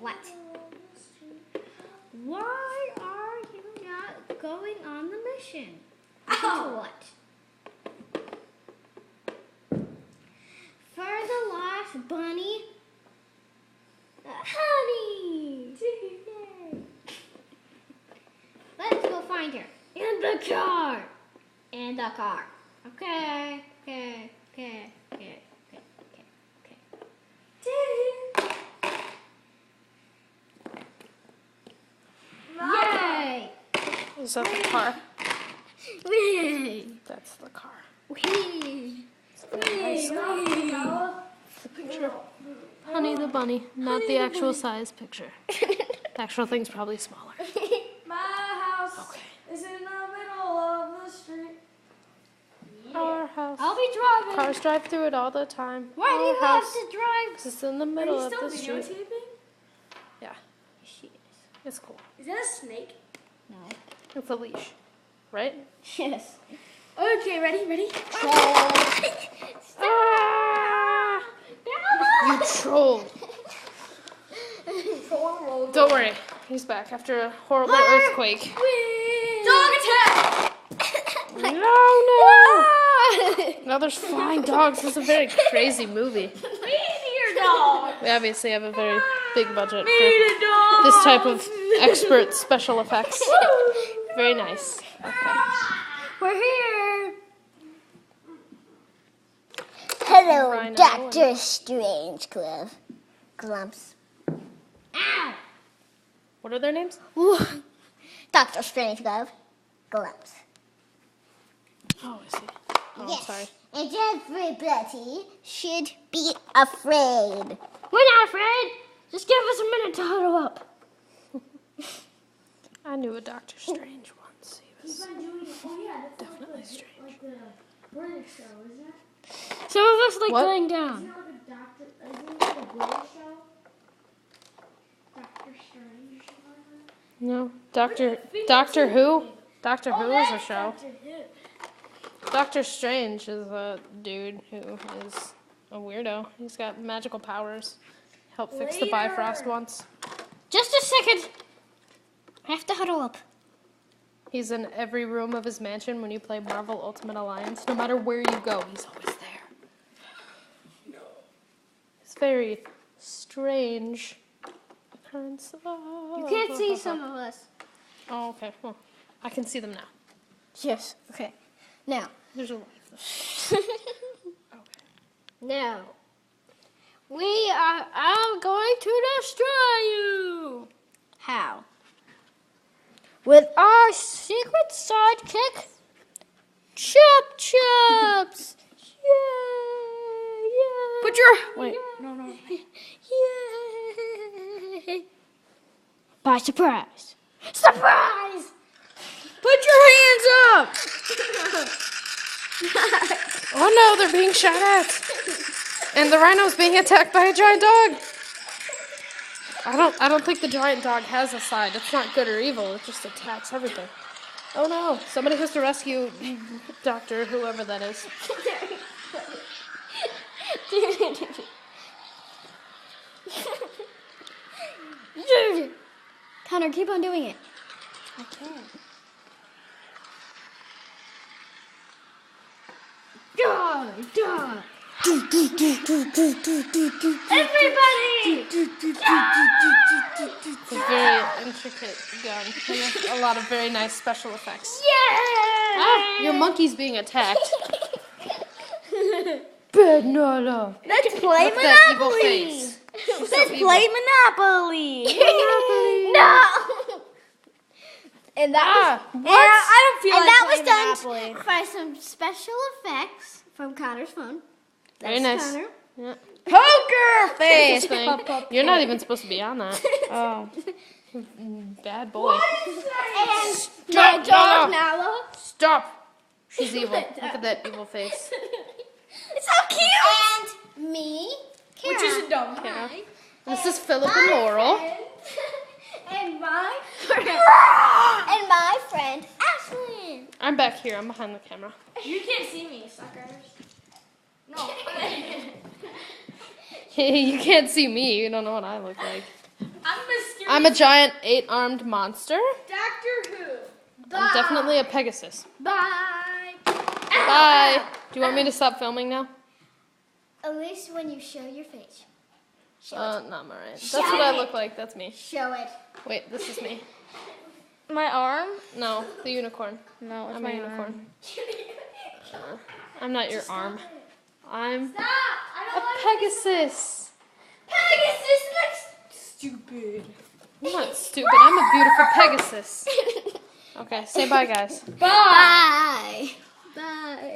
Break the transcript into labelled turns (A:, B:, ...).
A: What? Why are you not going on the mission? What? For the lost bunny. Honey! Let's go find her. In the car. In the car. Okay. Yay!
B: Is that the car?
A: Whee!
B: That's the car.
A: Whee!
B: It's a very nice car. The picture. Honey the bunny, not the actual size picture. The actual thing's probably smaller.
C: My house is in the middle of the street.
B: Our house.
A: I'll be driving.
B: Cars drive through it all the time.
A: Why do you have to drive?
B: It's in the middle of the
C: Are you still
B: street.
C: videotaping?
B: Yeah,
A: She is.
B: it's cool.
C: Is that a snake?
A: No.
B: It's a leash, right?
A: Yes.
C: Okay, ready?
B: Ah! You troll. Don't worry, he's back after a horrible earthquake.
C: Dog attack!
B: No! Now there's flying dogs. This is a very crazy movie.
C: Meteor dog!
B: We obviously have a very big budget for
C: Meteor dog!
B: this type of expert special effects. Very nice. Okay.
A: We're here.
D: Hello,
B: Rhino
D: Dr. Strange Glove. Glumps.
A: Ow!
B: What are their names?
D: Dr. Strange Glove. Glumps.
B: Oh, I see. Oh,
D: Yes.
B: sorry.
D: And everybody should be afraid.
A: We're not afraid. Just give us a minute to huddle up.
B: I knew a Doctor Strange once. He was
C: That's
B: definitely strange.
C: like the British show, isn't it?
A: Some of us like
B: What?
A: laying down.
C: Isn't it like a British show? Doctor Strange.
B: No, Doctor Who. Doctor Who is a show. Doctor Strange is a dude who is a weirdo. He's got magical powers. Helped fix the Bifrost once.
A: Just a second. I have to huddle up.
B: He's in every room of his mansion when you play Marvel Ultimate Alliance. No matter where you go, he's always there. It's very strange.
A: You can't see some of us.
B: Oh, okay. Well, I can see them now.
A: Yes. Okay. Now.
B: There's a light.
A: Now. We are going to destroy you. How? With our secret sidekick, Chup Chups. Yay!
C: Put your...
B: Wait.
C: No.
A: Yay! By surprise. Surprise!
C: Put your hands up!
B: Oh no, they're being shot at. And the rhino's being attacked by a giant dog. I don't think the giant dog has a side. It's not good or evil. It just attacks everything. Oh no, somebody has to rescue Doctor whoever that is.
A: Connor, keep on doing it.
D: I can.
A: Die! Everybody!
B: It's a very intricate gun. And a lot of very nice special effects.
A: Yeah!
B: Ah, your monkey's being attacked. Bad Nala.
D: Let's play
B: Look at that evil
D: Monopoly.
B: face. She's so
D: Let's
B: evil.
D: play Monopoly.
A: No!
D: And that was,
A: What?
D: I don't feel
A: And
D: like
A: that was
D: playing
A: done
D: Monopoly.
A: by some special effects from Connor's phone.
B: Very
A: That's
B: nice.
A: Connor.
B: Yeah.
D: Poker face.
B: Thing. You're not even supposed to be on that. Oh. Bad boy.
A: And
B: Stop,
A: my dog
B: Nala.
A: Nala.
B: Stop. She's evil. Look at that evil face.
D: It's so cute.
A: And me, Kara.
C: Which is a dog.
B: Yeah. This is Philip and Laurel.
A: And my friend Ashlyn.
B: I'm back here. I'm behind the camera.
C: You can't see me, suckers. No.
B: You can't see me. You don't know what I look like.
C: I'm mysterious.
B: I'm a giant 8-armed monster.
C: Doctor Who.
B: I'm definitely a Pegasus.
A: Bye.
B: Bye. Do you want me to stop filming now?
A: At least when you show your face.
B: Not alright. That's what I look like. That's me.
A: Show it.
B: Wait, this is me.
D: My arm?
B: No, the unicorn.
D: No, it's
B: I'm
D: my
B: a unicorn.
D: arm.
B: I'm not your arm. I'm
C: Stop. I
B: a
C: don't like
B: Pegasus.
C: Pegasus looks stupid.
B: I'm not stupid. I'm a beautiful Pegasus. Okay, say bye, guys.
A: Bye. Bye.